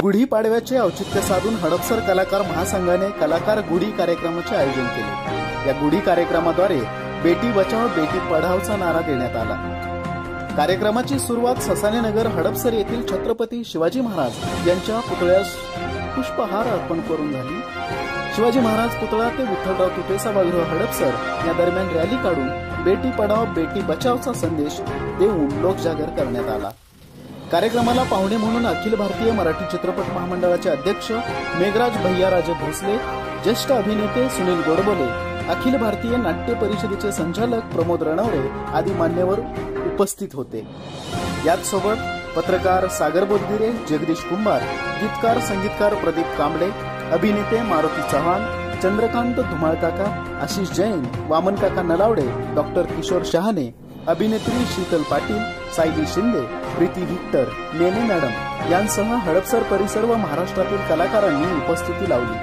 गुढीपाडव्याचे औचित्य साधून हडपसर कलाकार महासंघाने कलाकार गुढी कार्यक्रमाचे आयोजन केले। या गुढी कार्यक्रमाद्वारे बेटी बचाओ बेटी पढाओचा नारा देण्यात आला। कार्यक्रमाची सुरुवात ससानेनगर हडपसर येथील छत्रपती शिवाजी महाराज यांच्या पुतळ्यास पुष्पहार अर्पण करून झाली। शिवाजी महाराज पुतळा ते विठ्ठलराव तुटे सभागृह हडपसर या दरम्यान रॅली काढून बेटी पढाओ बेटी बचाओचा संदेश देऊन लोकजागर करण्यात आला। कार्यक्रमाला पाहुणे म्हणून अखिल भारतीय मराठी चित्रपट महामंडळाचे अध्यक्ष मेघराज भैयाराजे भोसले, ज्येष्ठ अभिनेते सुनील गोडबोले, अखिल भारतीय नाट्य परिषदेचे संचालक प्रमोद रणवरे आदी मान्यवर उपस्थित होते। याचसोबत पत्रकार सागर बोदगिरे, जगदीश कुंभार, गीतकार संगीतकार प्रदीप कांबळे, अभिनेते मारुती चव्हाण, चंद्रकांत धुमाळकाका, आशिष जैन, वामन काका नलावडे, डॉक्टर किशोर शहाणे, अभिनेत्री शीतल पाटील, सायली शिंदे, प्रीती व्हिक्टर, नेने मॅडम यांसह हडपसर परिसर व महाराष्ट्रातील कलाकारांनी उपस्थिती लावली।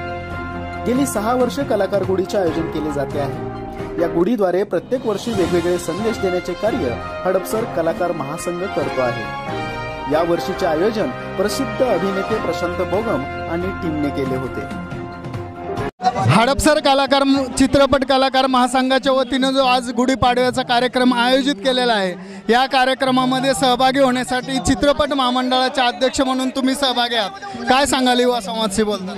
गेली 6 वर्ष कलाकार गुढीचे आयोजन केले जाते आहे। या गुढीद्वारे प्रत्येक वर्षी वेगवेगळे संदेश देण्याचे कार्य हडपसर कलाकार महासंघ करतो आहे। या वर्षीचे आयोजन प्रसिद्ध अभिनेते प्रशांत बोगम आणि टीमने केले होते। हडपसर कलाकार चित्रपट कलाकार महासंघाच्या वतीने जो आज गुढीपाडव्याचा कार्यक्रम आयोजित केलेला आहे, या कार्यक्रमामध्ये सहभागी होण्यासाठी चित्रपट महामंडळाचे अध्यक्ष म्हणून तुम्ही सहभागी आहात। काय सांगाल युवा समाजशी बोलता?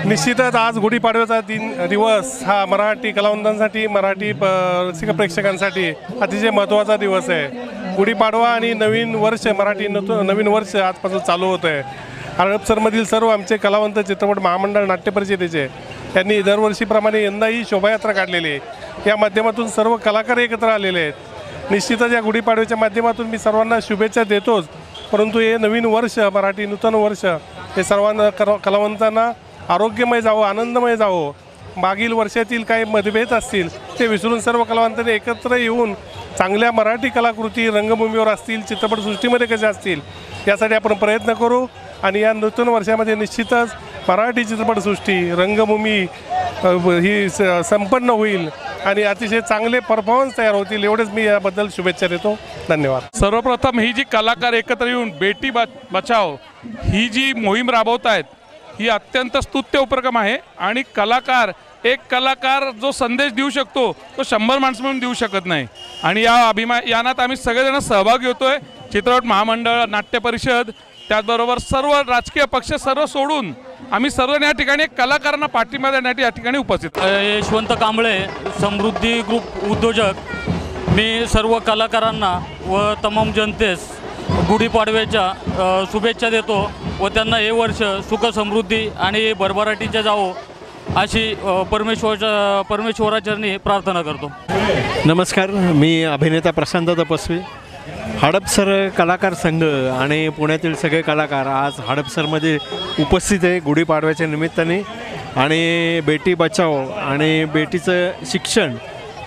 निश्चितच आज गुढीपाडव्याचा दिवस हा मराठी कलावंतांसाठी, मराठी रसिक प्रेक्षकांसाठी अतिशय महत्त्वाचा दिवस आहे। गुढीपाडवा आणि नवीन वर्ष, मराठी नवीन वर्ष आजपासून चालू होत आहे। हडपसरमधील सर्व आमचे कलावंत चित्रपट महामंडळ नाट्य परिषदेचे यांनी दरवर्षीप्रमाणे यंदाही शोभायात्रा काढलेली आहे। या माध्यमातून सर्व कलाकार एकत्र आलेले आहेत। निश्चितच या गुढीपाडव्याच्या माध्यमातून मी सर्वांना शुभेच्छा देतोच, परंतु हे नवीन वर्ष, मराठी नूतन वर्ष हे सर्वांना कलावंतांना आरोग्यमय जावं, आनंदमय जावं। मागील वर्षातील काही मतभेद असतील ते विसरून सर्व कलावंतांनी एकत्र येऊन चांगल्या मराठी कलाकृती रंगभूमीवर असतील, चित्रपटसृष्टीमध्ये कशा असतील यासाठी आपण प्रयत्न करू। आणि या नूतन वर्षामध्ये निश्चितच मराठी चित्रपटसृष्टी रंगभूमी ही संपन्न होईल आणि अतिशय चांगले परफॉर्मन्स तयार होतील, एवढेच मी याबद्दल शुभेच्छा देतो। धन्यवाद। सर्वप्रथम ही जी कलाकार एकत्र येऊन बेटी बचाओ ही जी मोहीम राबवत आहेत ही अत्यंत स्तुत्य उपक्रम आहे। आणि एक कलाकार जो संदेश देऊ शकतो तो 100 माणसं म्हणून देऊ शकत नाही। आणि या यानात आम्ही सगळेजण सहभागी होतोय। चित्रपट महामंडळ, नाट्य परिषद, त्याचबरोबर सर्व राजकीय पक्ष सर्व सोडून आम्ही सर्व या ठिकाणी कलाकारांना पाठिंबा देण्यासाठी या ठिकाणी उपस्थित। यशवंत कांबळे, समृद्धी ग्रुप उद्योजक। मी सर्व कलाकारांना व तमाम जनतेस गुढीपाडव्याच्या शुभेच्छा देतो व त्यांना हे वर्ष सुख समृद्धी आणि भरभराटीच्या जावो अशी परमेश्वराचरणी प्रार्थना करतो। नमस्कार, मी अभिनेता प्रशांत तपस्वी। हडपसर कलाकार संघ आणि पुण्यातील सगळे कलाकार आज हडपसरमध्ये उपस्थित आहे गुढीपाडव्याच्या निमित्ताने। आणि बेटी बचाओ आणि बेटीचं शिक्षण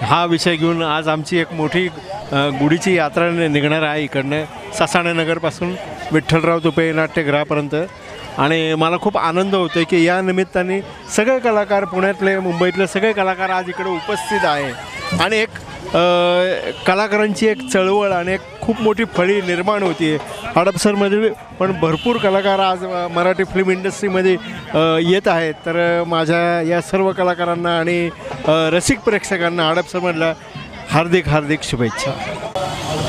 हा विषय घेऊन आज आमची एक मोठी गुढीची यात्रा निघणार आहे इकडनं ससाणेनगरपासून विठ्ठलराव तुपे नाट्यगृहापर्यंत। आणि मला खूप आनंद होतो आहे की या निमित्ताने सगळे कलाकार, पुण्यातले मुंबईतले सगळे कलाकार आज इकडे उपस्थित आहे आणि एक कलाकारांची एक चळवळ आणि एक खूप मोठी फळी निर्माण होती आहे हडपसरमध्ये। पण भरपूर कलाकार आज मराठी फिल्म इंडस्ट्रीमध्ये येत आहेत। तर माझ्या या सर्व कलाकारांना आणि रसिक प्रेक्षकांना हडपसरमधल्या हार्दिक हार्दिक शुभेच्छा।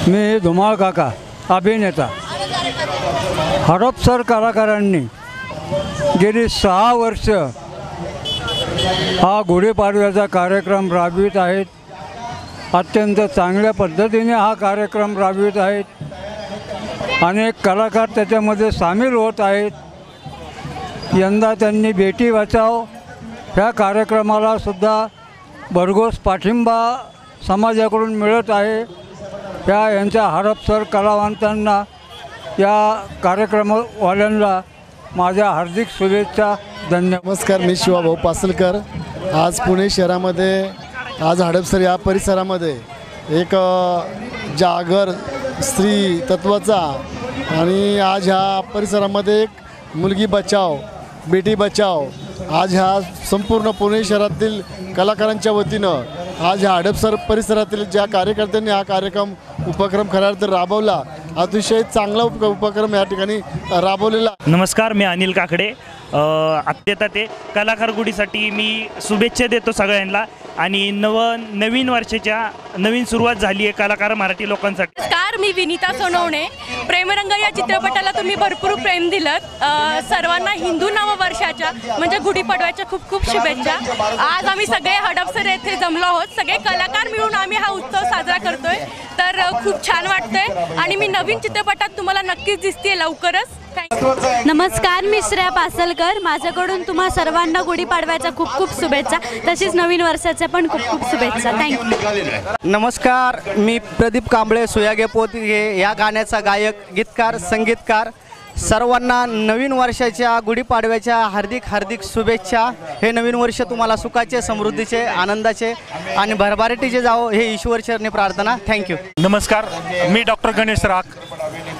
मी धुमाळ काका, अभिनेता। हडपसर कलाकारांनी गेली 6 वर्ष हा गुढीपाडव्याचा कार्यक्रम राबवित आहेत। अत्यंत चांगल्या पद्धतीने हा कार्यक्रम राबवित आहेत। अनेक कलाकार त्याच्यामध्ये सामील होत आहेत। यंदा त्यांनी बेटी बचाओ ह्या कार्यक्रमाला सुद्धा भरघोस पाठिंबा समाजाकडून मिळत आहे। यांच्या हडपसर कलावंतांना, या कार्यक्रमवाल्यांना माझ्या हार्दिक शुभेच्छा। धन्यवाद। नमस्कार, मी शिवाभाऊ पासलकर। आज पुणे शहरामध्ये, आज हडपसर या परिसरामध्ये एक जागर स्त्री तत्वाचा आणि आज ह्या परिसरामध्ये एक मुलगी बचाओ बेटी बचाओ आज ह्या संपूर्ण पुणे शहरातील कलाकारांच्या वतीनं आज ह्या हडपसर परिसरातील ज्या कार्यकर्त्यांनी हा उपक्रम खऱ्या अर्थाने राबवला, अतिशय चांगला उपक्रम या ठिकाणी राबवलेला. नमस्कार, मी अनिल काकडे. आत्ता ते कलाकार गुढीसाठी मी शुभेच्छा देतो सगळ्यांना आणि नवीन वर्षाच्या नवीन सुरुवात झाली आहे कलाकार मराठी लोकांसाठी. नमस्कार, मी विनीता सोनवणे. प्रेमरंग या चित्रपटाला तुम्ही भरपूर प्रेम दिलं. सर्वांना हिंदू नववर्षाच्या म्हणजे गुढीपाडव्याच्या खूप खूप शुभेच्छा. आज आम्ही सगळे हडपसर येथे जमलो आहोत. सगळे कलाकार मिळून आम्ही हा उत्सव साजरा करतोय, तर खूप छान वाटतंय आणि मी नवीन चित्रपटात तुम्हाला नक्कीच दिसते लवकरच. नमस्कार, मी श्रेया पासलकर. माझ्याकडून तुम्हा सर्वांना गुढीपाडव्याच्या खूप खूप शुभेच्छा, तशीच नवीन वर्षाच्या पण खूप खूप शुभेच्छा. थँक्यू. नमस्कार, मी प्रदीप कांबळे, सुयागे पोतिगे या गाण्याचा गायक, गीतकार, संगीतकार. सर्वांना नवीन वर्षाच्या गुढीपाडव्याच्या हार्दिक हार्दिक शुभेच्छा. हे नवीन वर्ष तुम्हाला सुखाचे, समृद्धीचे, आनंदाचे आणि भरभराटीचे जावो हे ईश्वरचरणी प्रार्थना. थँक्यू. नमस्कार, मी डॉक्टर गणेश राख.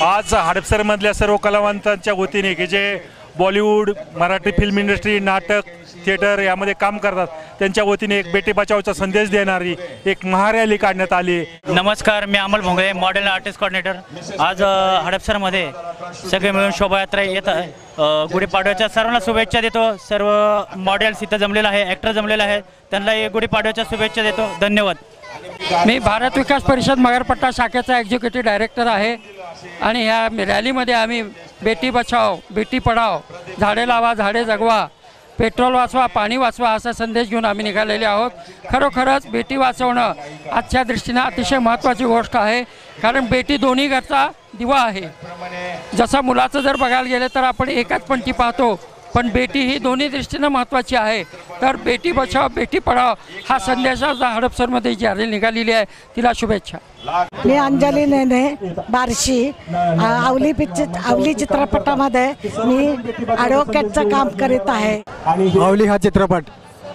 आज हडपसरमधल्या सर्व कलावंतांच्या वतीने की जे बॉलिवूड, मराठी फिल्म इंडस्ट्री, नाटक, थिएटर यामध्ये काम करतात, त्यांच्या वतीने एक बेटी बचावचा संदेश देणारी एक महारॅली काढण्यात आली. नमस्कार, मी अमल भोंगळे, मॉडेल आर्टिस्ट कोऑर्डिनेटर. आज हडपसरमध्ये सगळे मिळून शोभायात्रा येत आहे. गुढीपाडव्याच्या सर्वांना शुभेच्छा देतो. सर्व मॉडेल्स इथं जमलेलं आहे, ॲक्टर जमलेलं आहे, त्यांना गुढीपाडव्याच्या शुभेच्छा देतो. धन्यवाद. मी भारत विकास परिषद मगरपट्टा शाखेचा एक्झिक्युटिव्ह डायरेक्टर आहे आणि ह्या रॅलीमध्ये आम्ही बेटी बचाओ बेटी पढाओ, झाडे लावा झाडे जगवा, पेट्रोल वाचवा पाणी वाचवा असा संदेश घेऊन आम्ही निघालेले आहोत. खरोखरच बेटी वाचवणं आजच्या दृष्टीनं अतिशय महत्त्वाची गोष्ट आहे, कारण बेटी दोन्ही घरचा दिवा आहे. जसं मुलाचं जर बघायला गेलं तर आपण एकाच पंक्ती पाहतो, पण बेटी ही दोन्ही दृष्टीनं महत्त्वाची आहे. तर बेटी बचाओ बेटी पढाओ हा संदेश हडपसरमध्ये जी रॅली निघालेली आहे तिला शुभेच्छा. मी अंजली नेने बार्शी. आवली चित्रपटामध्ये मी ॲडव्होकेटचं काम करीत आहे. आवली हा चित्रपट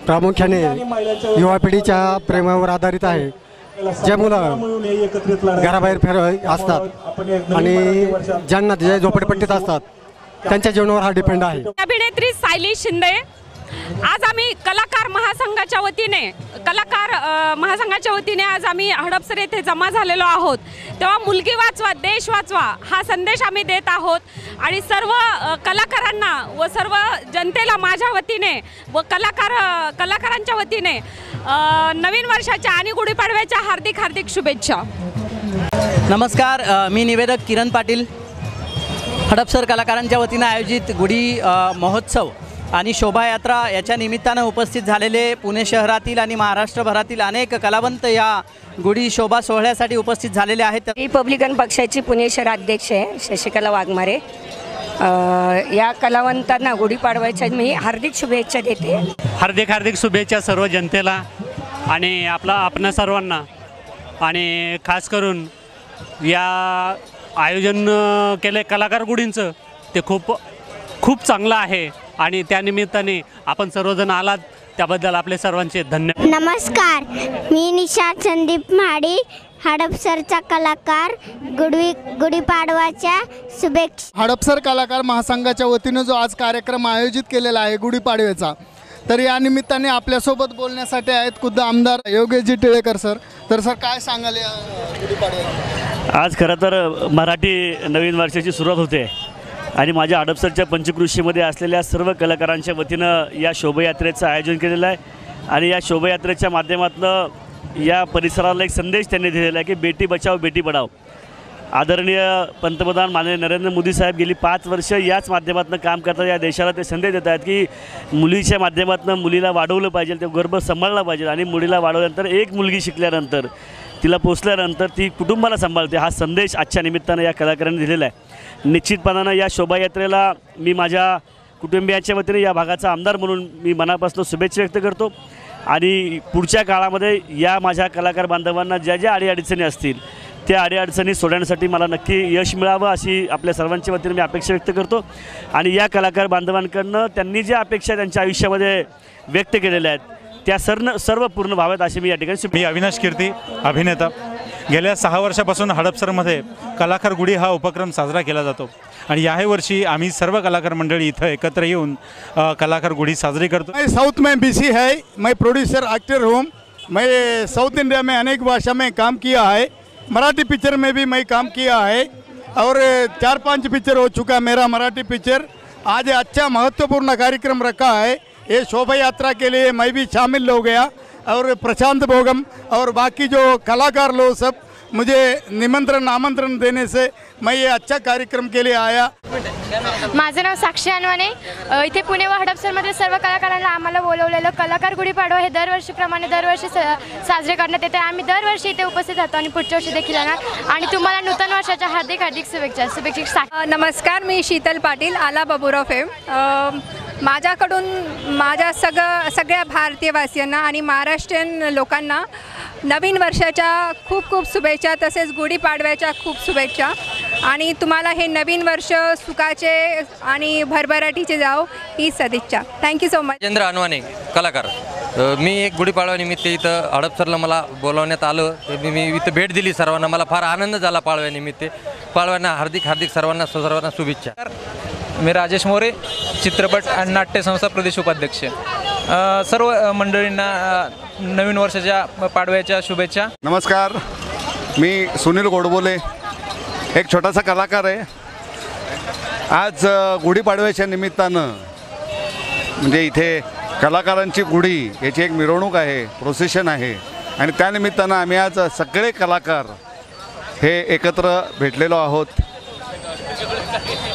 प्रामुख्याने युवा पिढीच्या प्रेमावर आधारित आहे. जे मुलं घराबाहेर असतात आणि ज्यांना जे झोपडपट्टीत असतात त्यांच्या जीवनावर हा डिपेंड आहे. अभिनेत्री सायली शिंदे. आज आम्ही कलाकार महासंघाच्या वतीने आज आम्ही हडपसर येथे जमा झालेलो आहोत. तेव्हा मुलगी वाचवा देश वाचवा हा संदेश आम्ही देत आहोत आणि सर्व कलाकारांना व सर्व जनतेला माझ्या वतीने व कलाकारांच्या वतीने नवीन वर्षाच्या आणि गुढीपाडव्याच्या हार्दिक हार्दिक शुभेच्छा. नमस्कार, मी निवेदक किरण पाटील. हडपसर कलाकारांच्या वतीनं आयोजित गुढी महोत्सव आणि शोभायात्रा याच्या निमित्तानं उपस्थित झालेले पुणे शहरातील आणि महाराष्ट्रभरातील अनेक कलावंत या गुढी शोभा सोहळ्यासाठी उपस्थित झालेले आहेत. रिपब्लिकन पक्षाची पुणे शहराध्यक्ष आहे शशिकला वाघमारे. या कलावंतांना गुढीपाडव्याच्या मी हार्दिक शुभेच्छा देते. हार्दिक हार्दिक शुभेच्छा सर्व जनतेला आणि आपणा सर्वांना. आणि खास करून या आयोजन केले कलाकार गुढींचं ते खूप चांगलं आहे आणि त्यानिमित्ताने आपण सर्वजण आलात त्याबद्दल आपले सर्वांचे धन्यवाद. नमस्कार, मी निशा संदीप महाडी, हडपसरचा कलाकार. गुढीपाडवाच्या शुभेच्छा. हडपसर कलाकार महासंघाच्या वतीनं जो आज कार्यक्रम आयोजित केलेला आहे गुढीपाडव्याचा, तर या निमित्ताने आपल्यासोबत बोलण्यासाठी आहेत खुद्द आमदार योगेशजी टिळेकर सर. तर सर काय सांगाल या गुढीपाडव्याचा? आज खरं तर मराठी नवीन वर्षाची सुरुवात होते आणि माझ्या हडपसरच्या पंचकृषीमध्ये असलेल्या सर्व कलाकारांच्या वतीनं या शोभायात्रेचं आयोजन केलेलं आहे आणि या शोभायात्रेच्या माध्यमातून या परिसराला एक संदेश त्यांनी दिलेला आहे की बेटी बचाओ बेटी पढाओ. आदरणीय पंतप्रधान माननीय नरेंद्र मोदी साहेब गेली 5 वर्ष याच माध्यमातून काम करतात. या देशाला ते संदेश देत आहेत की मुलीच्या माध्यमातून मुलीला वाढवलं पाहिजे, ते गर्भ सांभाळला पाहिजे आणि मुलीला वाढवल्यानंतर एक मुलगी शिकल्यानंतर तिला पोचल्यानंतर ती कुटुंबाला सांभाळते. हा संदेश आजच्या निमित्तानं या कलाकारांनी दिलेला आहे. निश्चितपणानं या शोभायात्रेला मी माझ्या कुटुंबियांच्या वतीने या भागाचा आमदार म्हणून मी मनापासून शुभेच्छा व्यक्त करतो आणि पुढच्या काळामध्ये या माझ्या कलाकार बांधवांना ज्या ज्या अडीअडचणी असतील त्या अडीअडचणी सोडवण्यासाठी मला नक्की यश मिळावं अशी आपल्या सर्वांच्या वतीने मी अपेक्षा व्यक्त करतो. आणि या कलाकार बांधवांकडनं त्यांनी ज्या अपेक्षा त्यांच्या आयुष्यामध्ये व्यक्त केलेल्या आहेत त्या सर्व पूर्ण व्हाव्यात अशी मी या ठिकाणी. मी अविनाश कीर्ती, अभिनेता. गेल्या 6 वर्षापासून हडपसरमध्ये कलाकार गुढी हा उपक्रम साजरा केला जातो आणि याही वर्षी आम्ही सर्व कलाकार मंडळी इथं एकत्र येऊन कलाकार गुढी साजरी करतो. साउथ में बीसी है, मैं प्रोड्यूसर एक्टर हूँ मैं साउथ इंडिया में अनेक भाषा में काम किया है, मराठी पिक्चर में भी मैं काम किया है और 4-5 पिक्चर हो चुका मेरा मराठी पिक्चर। आज अच्छा महत्वपूर्ण कार्यक्रम रखा है, ये शोभा यात्रा के लिए मैं भी शामिल हो गया और प्रशांत भोगम और बाकी जो कलाकार लोग सब मुझे आमंत्रण देने से मैं ये अच्छा कार्यक्रम के लिए आया। माझं नाव साक्षी अनवाने, इथे पुणे व हडपसरमध्ये सर्व कलाकारांना आम्हाला बोलवलेलं कलाकार गुढीपाडवा हे दरवर्षीप्रमाणे दरवर्षी साजरे करण्यात येते। आम्ही दरवर्षी इथे उपस्थित राहतो आणि पुढच्या वर्षी देखील येणार आणि तुम्हाला नूतन वर्षाच्या हार्दिक हार्दिक शुभेच्छा। नमस्कार, मी शीतल पाटील, आला बाबूराव फेम। माझ्याकडून माझ्या सगळ्या भारतीयवासियांना आणि महाराष्ट्रीयन लोकांना नवीन वर्षाच्या खूप खूप शुभेच्छा, तसेच गुढीपाडव्याच्या खूप शुभेच्छा आणि तुम्हाला हे नवीन वर्ष सुखाचे आणि भरभराटीचे जाओ ही सदिच्छा। Thank you so much. Rajendra Anwane, कलाकार। मी एक गुढीपाडव्यानिमित्त इथं हडपसरला मला बोलवण्यात आलं, मी इथं भेट दिली सर्वांना, मला फार आनंद झाला पाडव्यानिमित्त। पाडव्यांना हार्दिक सर्वांना शुभेच्छा। मी राजेश मोरे, चित्रपट आणि नाट्य संस्था प्रदेश उपाध्यक्ष। सर्व मंडळींना नवीन वर्षाच्या पाडव्याच्या शुभेच्छा। नमस्कार, मी सुनील गोडबोले, एक छोटासा कलाकार आहे। आज गुढीपाडव्याच्या निमित्तानं म्हणजे इथे कलाकारांची गुढी याची एक मिरवणूक आहे, प्रोसेशन आहे आणि त्यानिमित्तानं आम्ही आज सगळे कलाकार हे एकत्र भेटलेलो आहोत।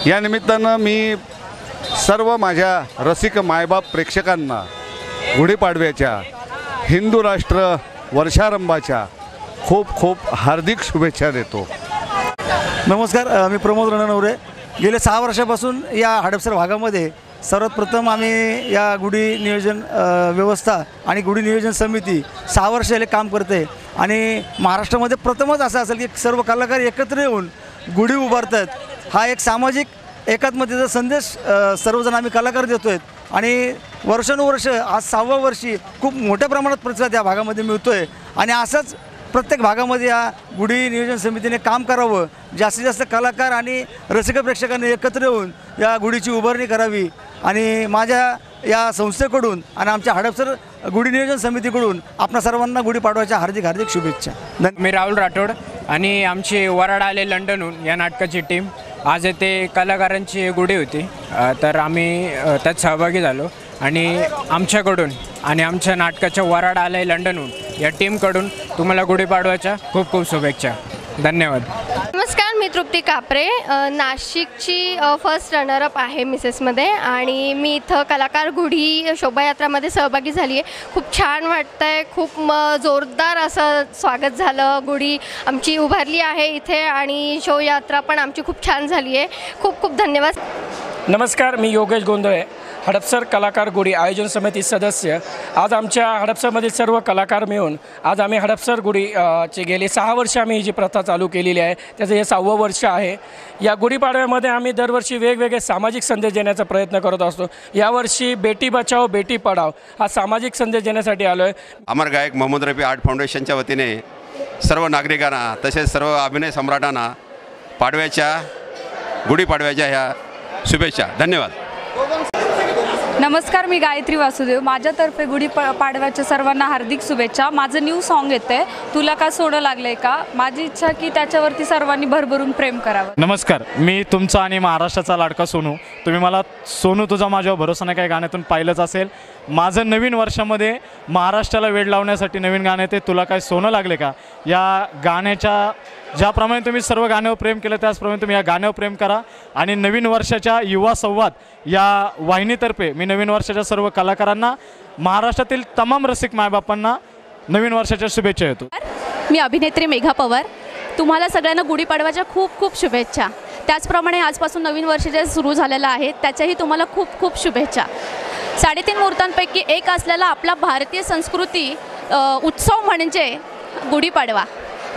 या निमित्तानं मी सर्व माझ्या रसिक मायबाप प्रेक्षकांना गुढीपाडव्याच्या हिंदू राष्ट्र वर्षारंभाच्या खूप खूप हार्दिक शुभेच्छा देतो। नमस्कार, मी प्रमोद रणनवरे। गेले 6 वर्षापासून या हडपसर भागामध्ये सर्वात प्रथम आम्ही या गुढी नियोजन व्यवस्था आणि गुढी नियोजन समिती 6 वर्ष झाले काम करते आणि महाराष्ट्रामध्ये प्रथमच असं असेल की सर्व कलाकार एकत्र येऊन गुढी उभारतात। हा एक सामाजिक एकात्मतेचा संदेश सर्वजण आम्ही कलाकार देतो आहेत आणि वर्षानुवर्ष आज 6व्या वर्षी खूप मोठ्या प्रमाणात प्रतिसाद या भागामध्ये मिळतो आहे आणि असंच प्रत्येक भागामध्ये या गुढी नियोजन समितीने काम करावं, जास्तीत जास्त कलाकार आणि रसिक प्रेक्षकांनी एकत्र येऊन या गुढीची उभारणी करावी आणि माझ्या या संस्थेकडून आणि आमच्या हडपसर गुढी नियोजन समितीकडून आपणा सर्वांना गुढीपाडव्याच्या हार्दिक शुभेच्छा। मी राहुल राठोड आणि आमची वराड आले लंडनहून या नाटकाची टीम। आज येथे कलाकारांची गुढी होती, तर आम्ही त्यात सहभागी झालो आणि आमच्याकडून आणि आमच्या नाटकाच्या वराड आले लंडनहून या टीमकडून तुम्हाला गुढीपाडव्याच्या खूप खूप शुभेच्छा। धन्यवाद। नमस्कार, मी तृप्ती कापरे, नाशिकची फर्स्ट रनरअप आहे मिसेसमध्ये आणि मी इथं कलाकार गुढी शोभायात्रामध्ये सहभागी झाली आहे। खूप छान वाटतं आहे, खूप जोरदार असं स्वागत झालं। गुढी आमची उभारली आहे इथे आणि शोभायात्रा पण आमची खूप छान झाली आहे। खूप खूप धन्यवाद। नमस्कार, मी योगेश गोंधळे, हडपसर कलाकार गुढी आयोजन समिती सदस्य। आज आमच्या हडपसरमधील सर्व कलाकार मिळून आज आम्ही हडपसर गुढी चे गेले 6 वर्ष आम्ही ही जी प्रथा चालू केलेली आहे, त्याचं हे 6वं वर्ष आहे। या गुढीपाडव्यामध्ये आम्ही दरवर्षी वेगवेगळे सामाजिक संदेश देण्याचा प्रयत्न करत असतो। यावर्षी बेटी बचाओ बेटी पढाओ हा सामाजिक संदेश देण्यासाठी आलो आहे। अमर गायक मोहम्मद रफी आर्ट फाउंडेशनच्या वतीने सर्व नागरिकांना तसेच सर्व अभिनय सम्राटांना गुढीपाडव्याच्या ह्या शुभेच्छा। धन्यवाद। नमस्कार, मी गायत्री वासुदेव, माझ्यातर्फे गुढीपाडव्याच्या सर्वांना हार्दिक शुभेच्छा। माझं न्यू सॉन्ग येतंय, तुला का सोडं लागलंय का, माझी इच्छा की त्याच्यावरती सर्वांनी भरभरून प्रेम करावं। नमस्कार, मी तुमचा आणि महाराष्ट्राचा लाडका सोनू। तुम्ही मला सोनू तुझा माझ्यावर भरोसा नाही काय गाण्यातून पाहिलंच असेल। माझं नवीन वर्षामध्ये महाराष्ट्राला वेळ लावण्यासाठी नवीन गाणं ते तुला काय सोनं लागले का या गाण्याच्या ज्याप्रमाणे तुम्ही सर्व गाण्यावर प्रेम केलं त्याचप्रमाणे तुम्ही या गाण्यावर प्रेम करा आणि नवीन वर्षाच्या युवा संवाद या वाहिनीतर्फे मी नवीन वर्षाच्या सर्व कलाकारांना महाराष्ट्रातील तमाम रसिक मायबापांना नवीन वर्षाच्या शुभेच्छा देतो। मी अभिनेत्री मेघा पवार, तुम्हाला सगळ्यांना गुढीपाडव्याच्या खूप खूप शुभेच्छा। त्याचप्रमाणे आजपासून नवीन वर्ष जे सुरू झालेलं आहे त्याच्याही तुम्हाला खूप खूप शुभेच्छा। 3.5 मुहूर्तांपैकी एक असलेला आपला भारतीय संस्कृती उत्सव म्हणजे गुढीपाडवा।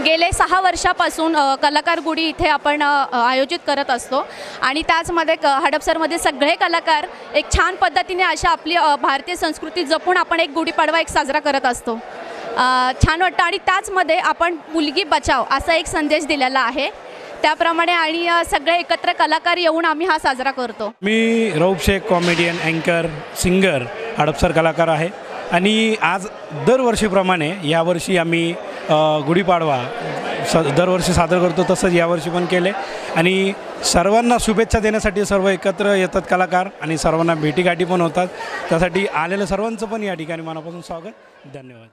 गेले 6 वर्षापासून कलाकार गुढी इथे आपण आयोजित करत असतो आणि त्याचमध्ये हडपसरमध्ये सगळे कलाकार एक छान पद्धतीने अशा आपली भारतीय संस्कृती जपून आपण एक गुढीपाडवा साजरा करत असतो। छान वाटतं आणि त्याचमध्ये आपण मुलगी बचाव असा एक संदेश दिलेला आहे, त्याप्रमाणे आणि सगळे एकत्र कलाकार येऊन आम्ही हा साजरा करतो। मी रौफ शेख, कॉमेडियन, अँकर, सिंगर, हडपसर कलाकार आहे। आणि आज दरवर्षीप्रमाणे यावर्षी आम्ही गुढीपाडवा दरवर्षी सादर करतो, तसंच यावर्षी पण केले आणि सर्वांना शुभेच्छा देण्यासाठी सर्व एकत्र येतात कलाकार आणि सर्वांना भेटीगाठी पण होतात. त्यासाठी आलेल्या सर्वांचं पण या ठिकाणी मनापासून स्वागत. धन्यवाद.